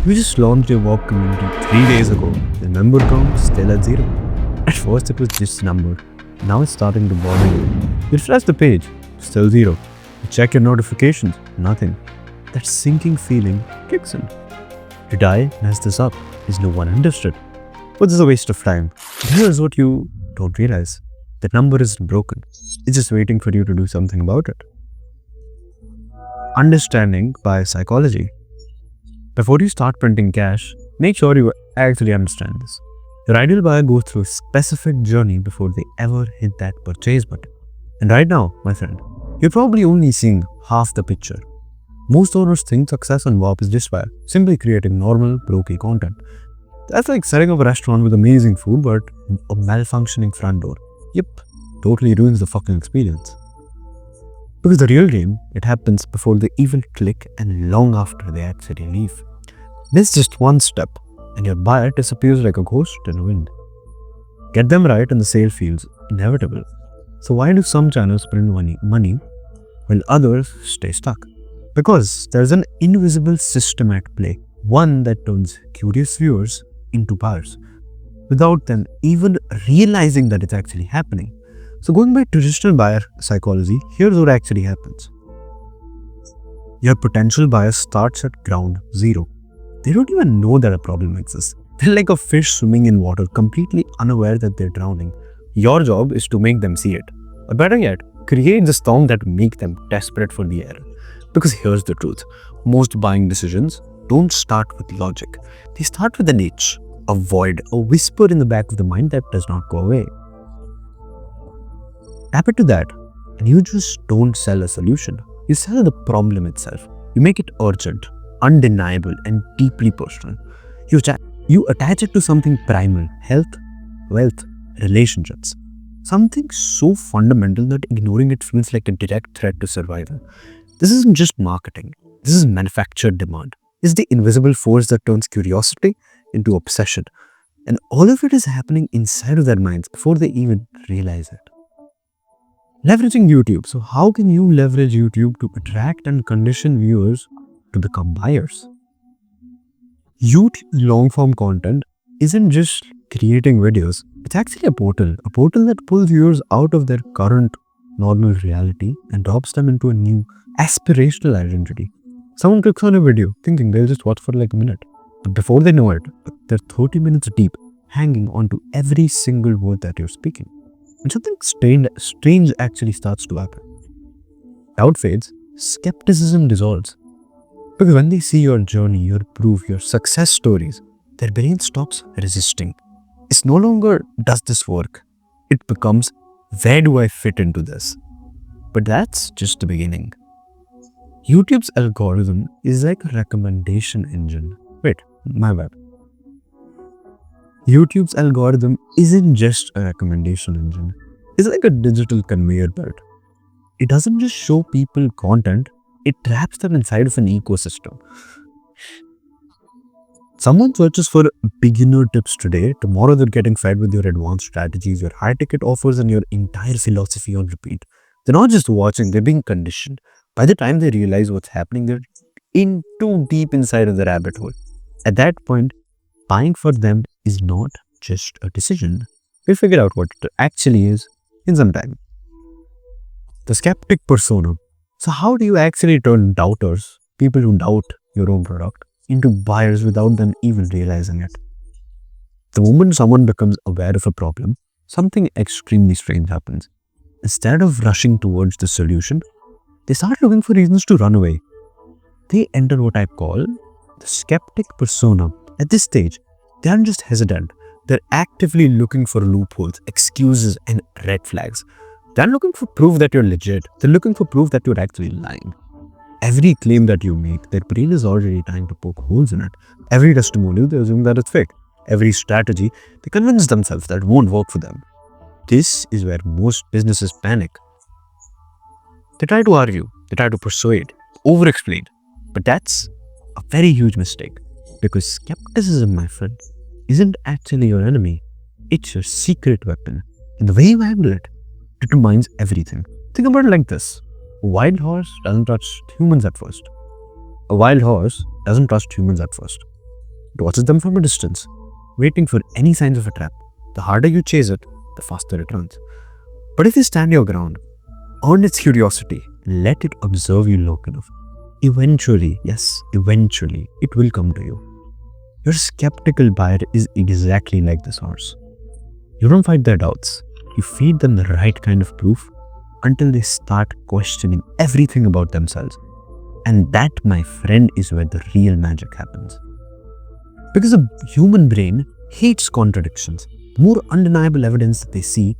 You just launched your Whop community 3 days ago. The member count still at 0. At first it was just a number. Now it's starting to bother you. You refresh the page, still 0. You check your notifications, nothing. That sinking feeling kicks in. Did I mess this up? Is no one interested? But this is a waste of time. Here's what you don't realize. The number isn't broken. It's just waiting for you to do something about it. Understanding by psychology. Before you start printing cash, make sure you actually understand this. Your ideal buyer goes through a specific journey before they ever hit that purchase button. And right now, my friend, you're probably only seeing half the picture. Most owners think success on Whop is just by simply creating normal, brokey content. That's like setting up a restaurant with amazing food but a malfunctioning front door. Yep, totally ruins the fucking experience. Because the real game, it happens before they even click and long after they actually leave. Miss just one step and your buyer disappears like a ghost in the wind. Get them right and the sale feels inevitable. So why do some channels print money while others stay stuck? Because there's an invisible system at play, one that turns curious viewers into buyers without them even realizing that it's actually happening. So going by traditional buyer psychology, here's what actually happens. Your potential buyer starts at ground zero. They don't even know that a problem exists. They're like a fish swimming in water, completely unaware that they're drowning. Your job is to make them see it. Or better yet, create the storm that make them desperate for the air. Because here's the truth. Most buying decisions don't start with logic. They start with an itch, a void, a whisper in the back of the mind that does not go away. Tap into that, and you just don't sell a solution. You sell the problem itself. You make it urgent, undeniable, and deeply personal. You attach it to something primal: health, wealth, relationships. Something so fundamental that ignoring it feels like a direct threat to survival. This isn't just marketing. This is manufactured demand. It's the invisible force that turns curiosity into obsession. And all of it is happening inside of their minds before they even realize it. Leveraging YouTube. So how can you leverage YouTube to attract and condition viewers to become buyers? YouTube long-form content isn't just creating videos. It's actually a portal that pulls viewers out of their current normal reality and drops them into a new aspirational identity. Someone clicks on a video thinking they'll just watch for like a minute. But before they know it, they're 30 minutes deep, hanging on to every single word that you're speaking. And something strange actually starts to happen. Doubt fades, skepticism dissolves. Because when they see your journey, your proof, your success stories, their brain stops resisting. It's no longer, does this work? It becomes, where do I fit into this? But that's just the beginning. YouTube's algorithm is like a recommendation engine. Wait, my bad. YouTube's algorithm isn't just a recommendation engine. It's like a digital conveyor belt. It doesn't just show people content, it traps them inside of an ecosystem. Someone searches for beginner tips today, tomorrow they're getting fed with your advanced strategies, your high-ticket offers, and your entire philosophy on repeat. They're not just watching, they're being conditioned. By the time they realize what's happening, they're in too deep inside of the rabbit hole. At that point, buying for them is not just a decision. We'll figure out what it actually is in some time. The skeptic persona. So how do you actually turn doubters, people who doubt your own product, into buyers without them even realizing it? The moment someone becomes aware of a problem, something extremely strange happens. Instead of rushing towards the solution, they start looking for reasons to run away. They enter what I call the skeptic persona. At this stage, they aren't just hesitant. They're actively looking for loopholes, excuses, and red flags. They're looking for proof that you're legit. They're looking for proof that you're actually lying. Every claim that you make, their brain is already trying to poke holes in it. Every testimonial, they assume that it's fake. Every strategy, they convince themselves that it won't work for them. This is where most businesses panic. They try to argue, they try to persuade, over-explain. But that's a very huge mistake. Because skepticism, my friend, isn't actually your enemy. It's your secret weapon. And the way you handle it determines everything. Think about it like this. A wild horse doesn't trust humans at first. A wild horse doesn't trust humans at first. It watches them from a distance, waiting for any signs of a trap. The harder you chase it, the faster it runs. But if you stand your ground, earn its curiosity, let it observe you long enough, eventually, yes, eventually, it will come to you. Your skeptical buyer is exactly like this horse. You don't fight their doubts. You feed them the right kind of proof until they start questioning everything about themselves. And that, my friend, is where the real magic happens. Because the human brain hates contradictions. The more undeniable evidence that they see,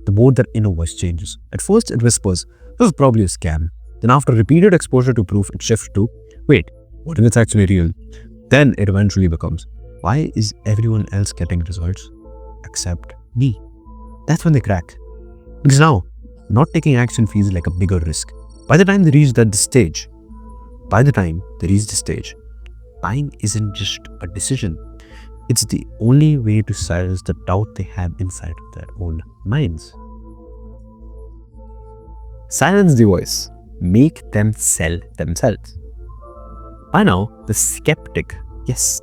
the more their inner voice changes. At first, it whispers, this is probably a scam. Then after repeated exposure to proof, it shifts to, wait, what if it's actually real? Then it eventually becomes, why is everyone else getting results except me? That's when they crack. Because now, not taking action feels like a bigger risk. By the time they reach the stage, buying isn't just a decision. It's the only way to silence the doubt they have inside of their own minds. Silence the voice. Make them sell themselves. By now, the skeptic is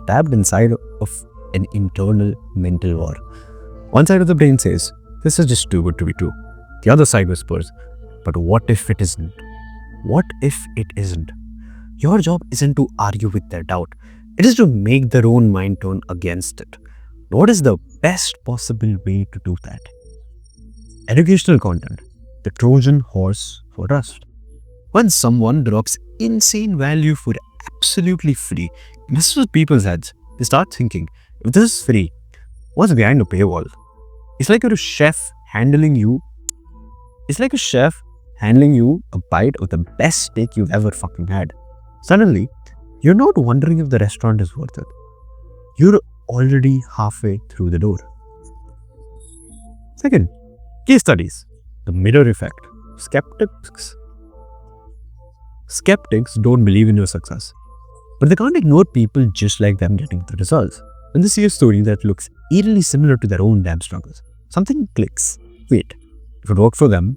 trapped inside of an internal mental war. One side of the brain says, this is just too good to be true. The other side whispers, but what if it isn't? What if it isn't? Your job isn't to argue with their doubt. It is to make their own mind turn against it. What is the best possible way to do that? Educational content, the Trojan horse for trust. When someone drops insane value for absolutely free, it messes with people's heads. They start thinking, if this is free, what's behind the paywall? It's like a chef handling you a bite of the best steak you've ever fucking had. Suddenly, you're not wondering if the restaurant is worth it. You're already halfway through the door. Second, case studies. The mirror effect. Skeptics don't believe in your success, but they can't ignore people just like them getting the results. When they see a story that looks eerily similar to their own damn struggles, something clicks. Wait, if it worked for them,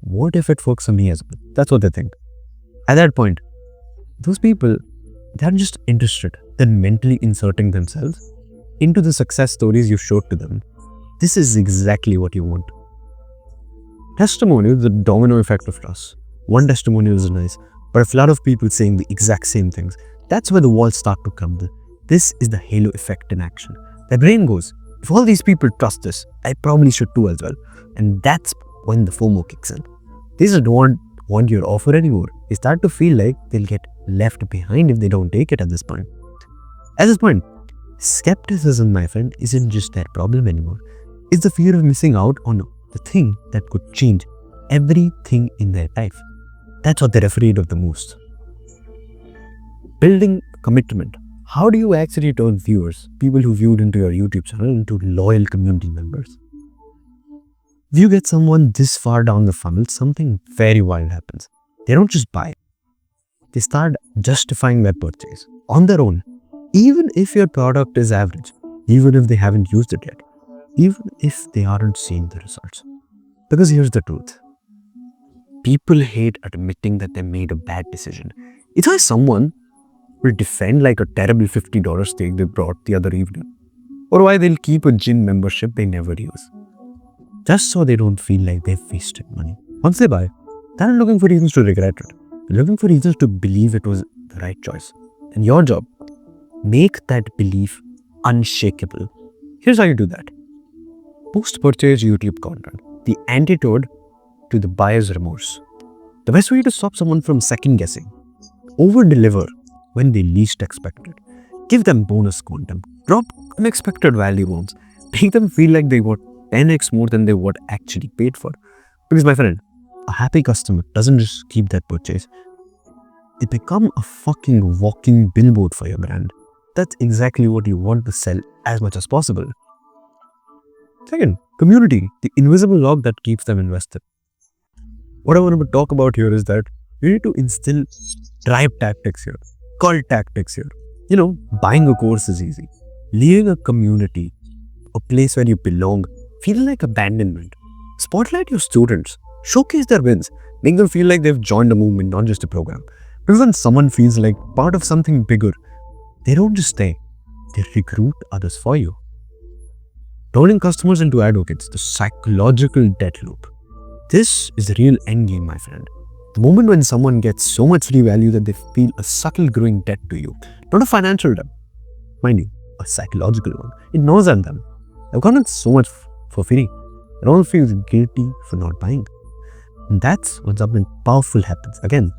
what if it works for me as well? That's what they think. At that point, those people, they're just interested, then mentally inserting themselves into the success stories you showed to them. This is exactly what you want. Testimonial is the domino effect of trust. One testimonial is nice, but a flood of people saying the exact same things, that's where the walls start to crumble. This is the halo effect in action. The brain goes, if all these people trust this, I probably should too as well. And that's when the FOMO kicks in. They just don't want your offer anymore. They start to feel like they'll get left behind if they don't take it at this point. At this point, skepticism, my friend, isn't just their problem anymore. It's the fear of missing out on the thing that could change everything in their life. That's what they're afraid of the most. Building commitment. How do you actually turn viewers, people who viewed into your YouTube channel, into loyal community members? If you get someone this far down the funnel, something very wild happens. They don't just buy. They start justifying their purchase on their own, even if your product is average, even if they haven't used it yet, even if they aren't seeing the results. Because here's the truth. People hate admitting that they made a bad decision. It's why someone will defend like a terrible $50 steak they brought the other evening, or why they'll keep a gym membership they never use, just so they don't feel like they've wasted money. Once they buy, they're not looking for reasons to regret it. They're looking for reasons to believe it was the right choice. And your job, make that belief unshakable. Here's how you do that. Post-purchase YouTube content, the antidote to the buyer's remorse. The best way to stop someone from second-guessing. Over-deliver when they least expect it. Give them bonus content. Drop unexpected value bombs. Make them feel like they got 10x more than they what actually paid for. Because my friend, a happy customer doesn't just keep that purchase. They become a fucking walking billboard for your brand. That's exactly what you want to sell as much as possible. Second, community, the invisible log that keeps them invested. What I want to talk about here is that you need to instill tribe tactics here, cult tactics here. Buying a course is easy. Leaving a community, a place where you belong, feel like abandonment. Spotlight your students, showcase their wins, make them feel like they've joined a movement, not just a program. Because when someone feels like part of something bigger, They don't just stay, they recruit others for you. Turning customers into advocates, the psychological debt loop. This is the real end game, my friend. The moment when someone gets so much free value that they feel a subtle growing debt to you, not a financial debt, mind you, a psychological one. It knows at them. They've gotten so much for free. It all feels guilty for not buying. And that's when something powerful happens. Again,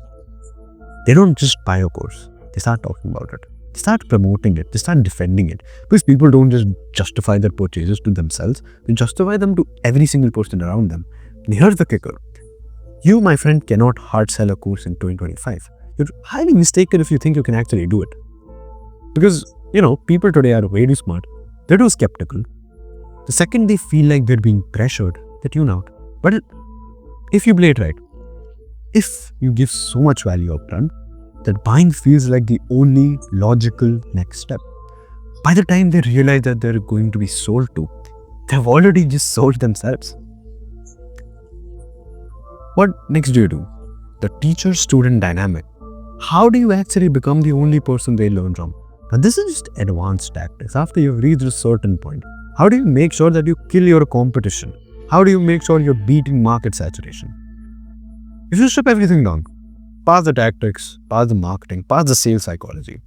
they don't just buy a course. They start talking about it. They start promoting it. They start defending it. Because people don't just justify their purchases to themselves. They justify them to every single person around them. And here's the kicker. You, my friend, cannot hard sell a course in 2025. You're highly mistaken if you think you can actually do it. Because, people today are way too smart. They're too skeptical. The second they feel like they're being pressured, they tune out. But if you play it right, if you give so much value upfront, that buying feels like the only logical next step. By the time they realize that they're going to be sold to, they've already just sold themselves. What next do you do? The teacher-student dynamic. How do you actually become the only person they learn from? Now, this is just advanced tactics. After you've reached a certain point, how do you make sure that you kill your competition? How do you make sure you're beating market saturation? If you strip everything down, past the tactics, past the marketing, past the sales psychology,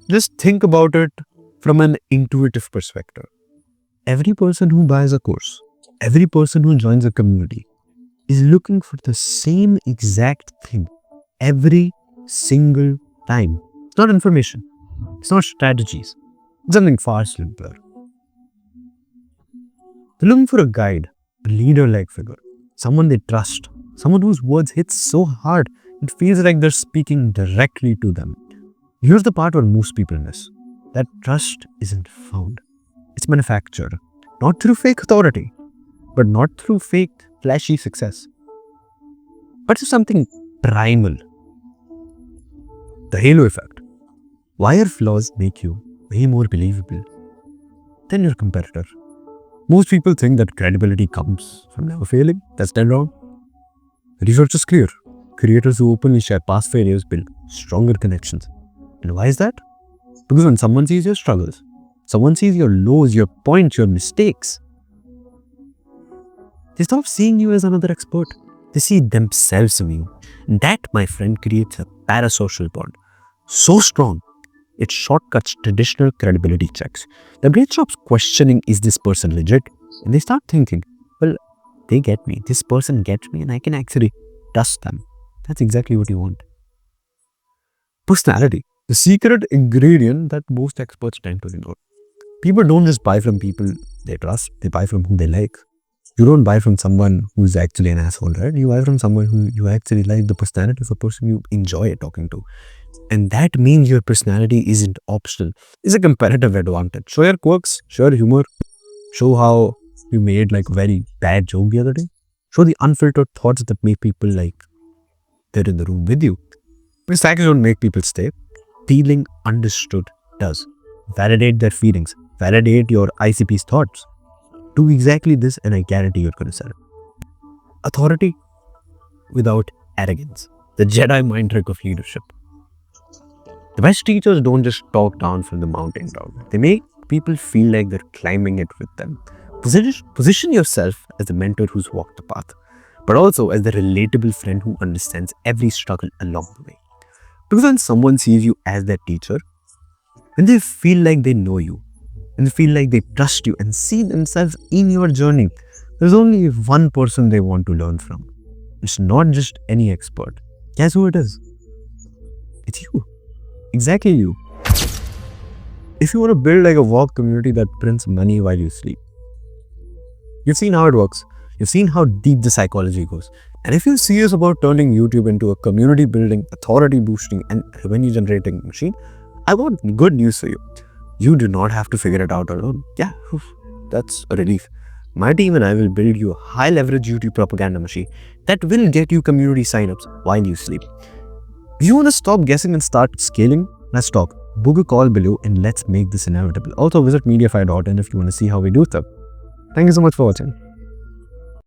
just think about it from an intuitive perspective. Every person who buys a course, every person who joins a community is looking for the same exact thing every single time. It's not information. It's not strategies. It's something far simpler. They're looking for a guide, a leader-like figure, someone they trust, someone whose words hit so hard it feels like they're speaking directly to them. Here's the part where most people miss. That trust isn't found. It's manufactured. Not through fake authority, but not through fake, flashy success. But it's something primal. The halo effect. Why are flaws make you way more believable than your competitor? Most people think that credibility comes from never failing. That's dead wrong. The research is clear. Creators who openly share past failures build stronger connections. And why is that? Because when someone sees your struggles, someone sees your lows, your points, your mistakes, they stop seeing you as another expert. They see themselves in you. And that, my friend, creates a parasocial bond. So strong, it shortcuts traditional credibility checks. The brain stops questioning, is this person legit? And they start thinking, well, they get me. This person gets me and I can actually trust them. That's exactly what you want. Personality. The secret ingredient that most experts tend to ignore. People don't just buy from people they trust. They buy from who they like. You don't buy from someone who's actually an asshole, right? You buy from someone who you actually like, the personality of a person you enjoy talking to. And that means your personality isn't optional. It's a competitive advantage. Show your quirks, show your humor, show how you made like a very bad joke the other day. Show the unfiltered thoughts that make people like they're in the room with you. Mistakes don't make people stay. Feeling understood does. Validate their feelings. Validate your ICP's thoughts. Do exactly this and I guarantee you're going to sell it. Authority without arrogance. The Jedi mind trick of leadership. The best teachers don't just talk down from the mountain down. They make people feel like they're climbing it with them. Position yourself as the mentor who's walked the path, but also as the relatable friend who understands every struggle along the way. Because when someone sees you as their teacher, when they feel like they know you, and they feel like they trust you and see themselves in your journey, there's only one person they want to learn from. It's not just any expert. Guess who it is? It's you. Exactly you. If you want to build like a Whop community that prints money while you sleep, you've seen how it works. You've seen how deep the psychology goes. And if you're serious about turning YouTube into a community building, authority boosting, and revenue generating machine, I got good news for you. You do not have to figure it out alone. Yeah, that's a relief. My team and I will build you a high leverage YouTube propaganda machine that will get you community signups while you sleep. If you want to stop guessing and start scaling, let's talk. Book a call below and let's make this inevitable. Also visit mediafire.in if you want to see how we do stuff. Thank you so much for watching.